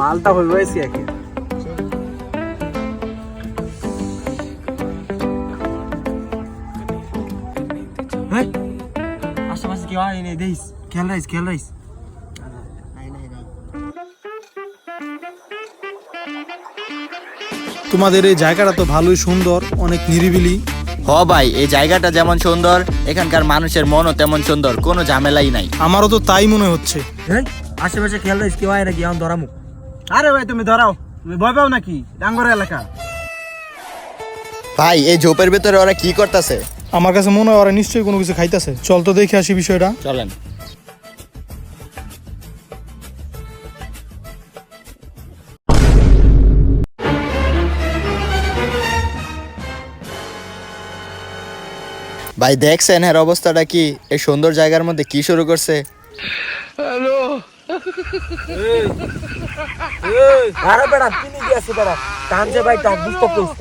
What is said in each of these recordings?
মালটা হয়ে গেছে একে আশেপাশে কেউ আয় নেই দেখিস খেয়াল রাইস তোমাদের এই জায়গাটা তো ভালোই সুন্দর, অনেক নিরিবিলি। হ ভাই, এই জায়গাটা যেমন সুন্দর এখানকার মানুষের মনও তেমন সুন্দর, কোনো ঝামেলাই নাই। আমারও তো তাই মনে হচ্ছে। আশেপাশে খেয়াল রাইস কেউ আয় নাকি এখন ধরামু। আরে ভাই তুমি ধরাও, তুমি ভয় পাও নাকি? ডাঙ্গর এলাকা। ভাই এই ঝোপের ভেতরে ওরা কি করতেছে? আমার কাছে মনে হয় ওরা নিশ্চয়ই কোনো কিছু খাইতেছে। চল তো দেখে আসি বিষয়টা। চলেন। ভাই দেখছেন এর অবস্থাটা কি? এই সুন্দর জায়গার মধ্যে কি শুরু করছে? আরে বেড়া কিনি গেছে বেড়া টানছে ভাই টান বুঝতে কইছ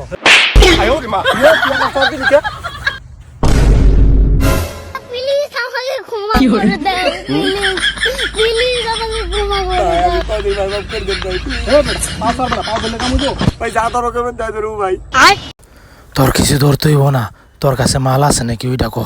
প্লিজ আমাকে ক্ষমা করে দাও প্লিজ আমাকে ক্ষমা করে দাও ভাই যা তো রকমের দায় ধরু ভাই। তোর কিছু ধরতেই হবো না, তোর কাছে মাল আছে নাকি ওইটা কো।